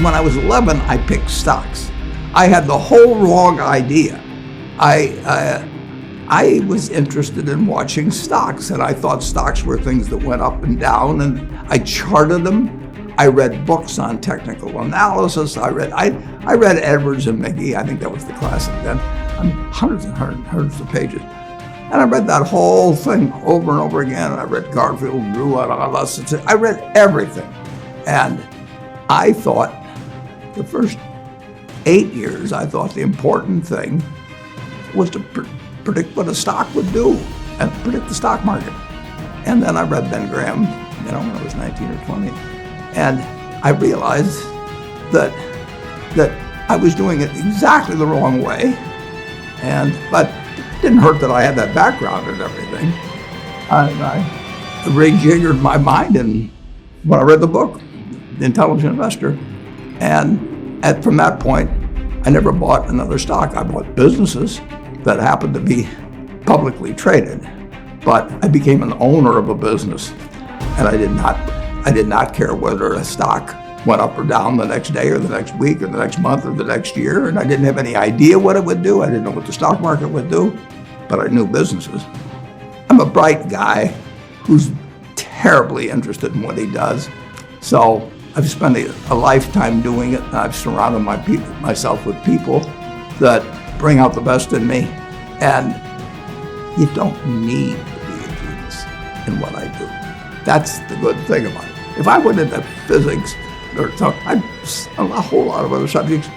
When I was 11, I picked stocks. I had the whole wrong idea. I was interested in watching stocks, and I thought stocks were things that went up and down, and I charted them. I read books on technical analysis. I read Edwards and McGee. I think that was the classic then. Hundreds and hundreds of pages. And I read that whole thing over and over again. I read Garfield, Drew, I read everything. And I thought, the first 8 years, I thought the important thing was to predict what a stock would do and predict the stock market. And then I read Ben Graham, when I was 19 or 20. And I realized that I was doing it exactly the wrong way. But it didn't hurt that I had that background and everything. I rejiggered my mind when I read the book, The Intelligent Investor. And from that point, I never bought another stock. I bought businesses that happened to be publicly traded. But I became an owner of a business, and I did not care whether a stock went up or down the next day or the next week or the next month or the next year, and I didn't have any idea what it would do. I didn't know what the stock market would do, but I knew businesses. I'm a bright guy who's terribly interested in what he does, so I've spent a lifetime doing it, and I've surrounded myself with people that bring out the best in me, and you don't need to be a genius in what I do. That's the good thing about it. If I went into physics or a whole lot of other subjects,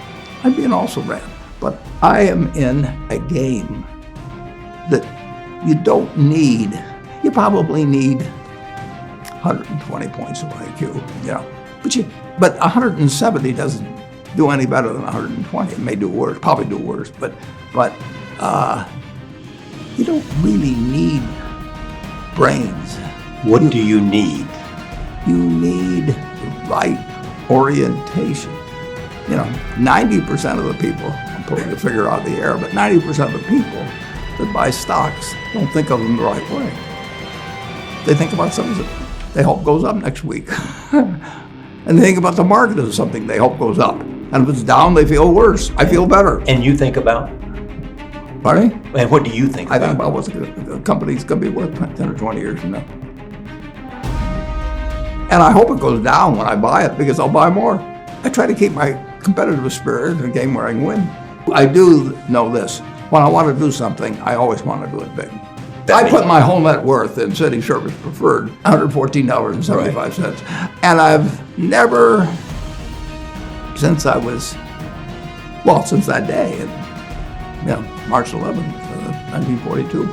I'd be an also-ran. But I am in a game that you probably need 120 points of IQ, but 170 doesn't do any better than 120. It may do worse, probably do worse, but you don't really need brains. What do you need? You need the right orientation. 90% of the people, I'm pulling the figure out of the air, but 90% of the people that buy stocks don't think of them the right way. They think about something that they hope goes up next week. And they think about the market as something they hope goes up. And if it's down, they feel worse. I feel better. And you think about? Pardon me? And what do you think about? I think about what the company's going to be worth 10 or 20 years from now. And I hope it goes down when I buy it, because I'll buy more. I try to keep my competitive spirit in a game where I can win. I do know this. When I want to do something, I always want to do it big. I put my whole net worth in City Service Preferred, $114.75. Right. And I've never, since that day, March 11th, 1942,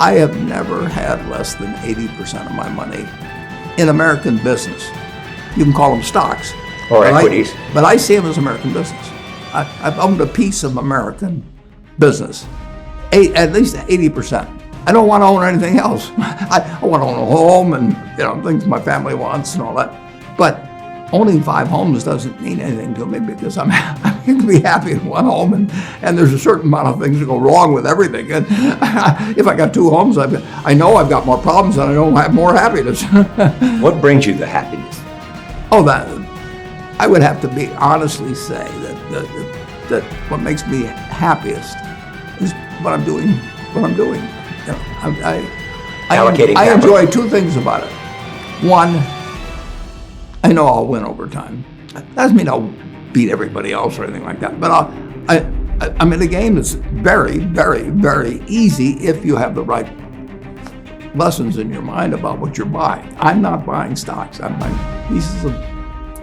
I have never had less than 80% of my money in American business. You can call them stocks. Or equities. But I see them as American business. I've owned a piece of American business, at least 80%. I don't want to own anything else. I want to own a home and things my family wants and all that. But owning 5 homes doesn't mean anything to me, because I can be happy in one home, and there's a certain amount of things that go wrong with everything. And if I got 2 homes, I know I've got more problems and I don't have more happiness. What brings you the happiness? I would have to be honestly say that what makes me happiest is what I'm doing. I enjoy 2 things about it. One, I know I'll win over time. That doesn't mean I'll beat everybody else or anything like that, but I'm in a game that's very, very, very easy if you have the right lessons in your mind about what you're buying. I'm not buying stocks. I'm buying pieces of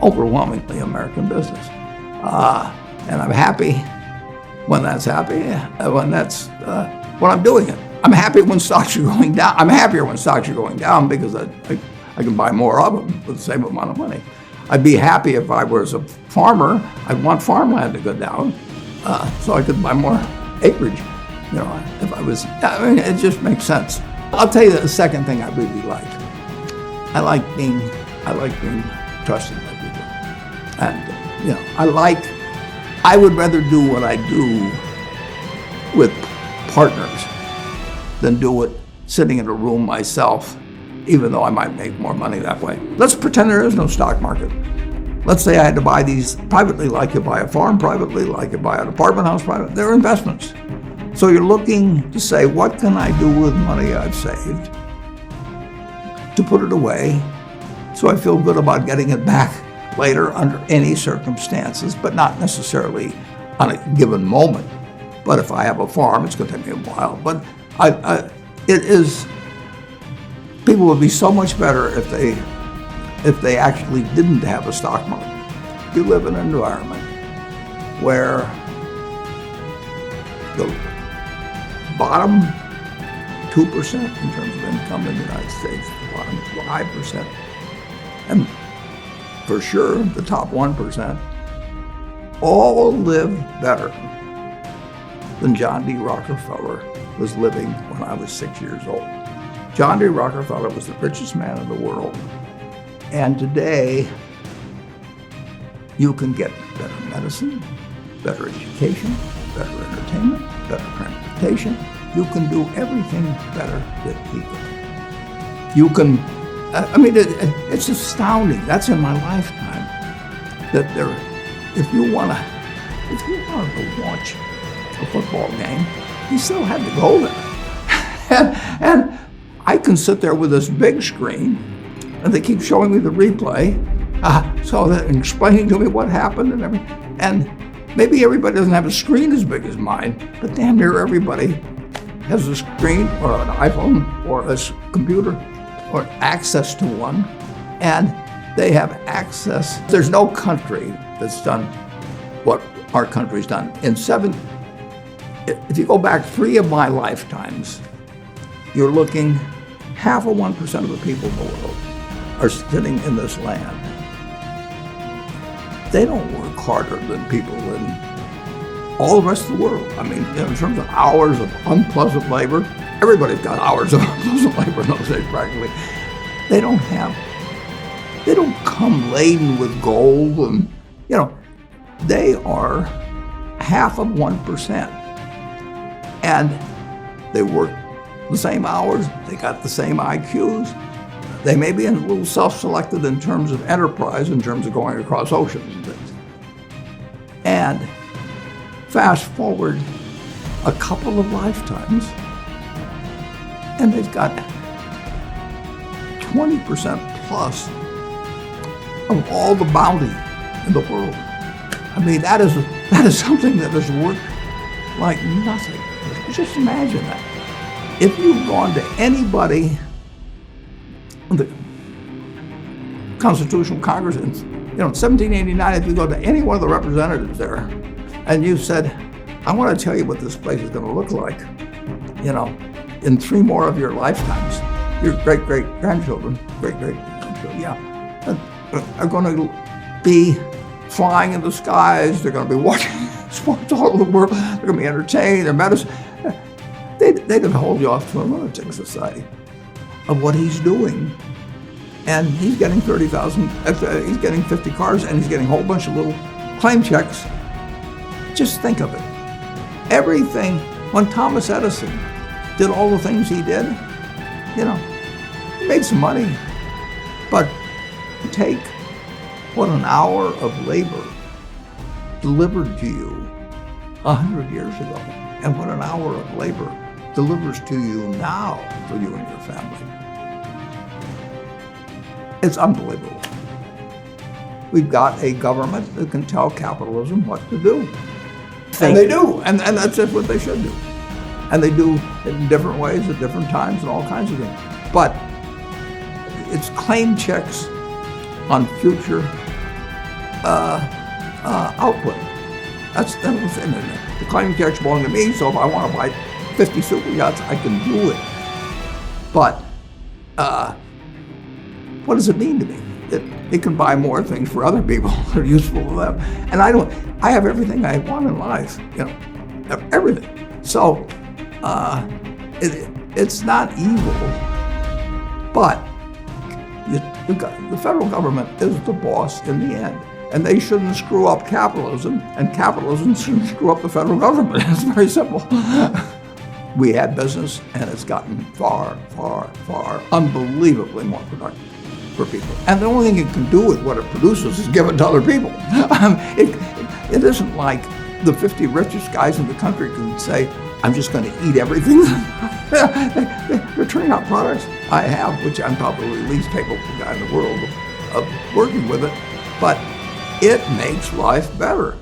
overwhelmingly American business. And I'm happy when that's when I'm doing it. I'm happy when stocks are going down. I'm happier when stocks are going down, because I can buy more of them with the same amount of money. I'd be happy if I was a farmer. I'd want farmland to go down so I could buy more acreage. If I was, it just makes sense. I'll tell you the second thing I really like. I like being trusted by people. And, I would rather do what I do with partners than do it sitting in a room myself, even though I might make more money that way. Let's pretend there is no stock market. let's say I had to buy these privately, like you buy a farm privately, like you buy an apartment house privately. They're investments. So you're looking to say, what can I do with money I've saved to put it away so I feel good about getting it back later under any circumstances, but not necessarily on a given moment. But if I have a farm, it's going to take me a while. But people would be so much better if they actually didn't have a stock market. You live in an environment where the bottom 2% in terms of income in the United States, the bottom 5%, and for sure the top 1%, all live better than John D. Rockefeller was living when I was 6 years old. John D. Rockefeller was the richest man in the world. And today, you can get better medicine, better education, better entertainment, better transportation. You can do everything better than he could. You can, it's astounding. That's in my lifetime. That if you wanted to watch a football game, you still had to go there. and I can sit there with this big screen, and they keep showing me the replay, so that and explaining to me what happened and everything. And maybe everybody doesn't have a screen as big as mine, but damn near everybody has a screen or an iPhone or a computer or access to one, and they have access. There's no country that's done what our country's done. If you go back 3 of my lifetimes, you're looking 0.5% of the people in the world are sitting in this land. They don't work harder than people in all the rest of the world. I mean, in terms of hours of unpleasant labor, everybody's got hours of unpleasant labor in those days practically. They don't come laden with gold and, they are 0.5%. And they work the same hours, they got the same IQs. They may be a little self-selected in terms of enterprise, in terms of going across oceans and things. And fast forward a couple of lifetimes, and they've got 20% plus of all the bounty in the world. I mean, that is something that has worked like nothing. Just imagine that. If you've gone to anybody, the Constitutional Congress in 1789, if you go to any one of the representatives there, and you said, I want to tell you what this place is going to look like, in 3 more of your lifetimes, your great-great-grandchildren, are going to be flying in the skies, they're going to be watching sports all over the world, they're going to be entertained, their medicine. They'd have hold you off to a lunatic society of what he's doing. And he's getting 30,000, he's getting 50 cars, and he's getting a whole bunch of little claim checks. Just think of it. Everything, when Thomas Edison did all the things he did, he made some money. But take what an hour of labor delivered to you 100 years ago, and what an hour of labor delivers to you now for you and your family. It's unbelievable. We've got a government that can tell capitalism what to do. And they do, and that's just what they should do. And they do it in different ways at different times and all kinds of things. But it's claim checks on future output. That's the thing. The claim checks belong to me, so if I want to buy 50 super yachts, I can do it. But what does it mean to me? It can buy more things for other people that are useful to them. And I have everything I want in life, everything. So it's not evil, but the federal government is the boss in the end. And they shouldn't screw up capitalism, and capitalism shouldn't screw up the federal government. It's very simple. We had business, and it's gotten far, far, far unbelievably more productive. for people. And the only thing it can do with what it produces is give it to other people. It isn't like the 50 richest guys in the country can say, I'm just going to eat everything. They're turning out products I have, which I'm probably the least capable guy in the world of working with it, but it makes life better.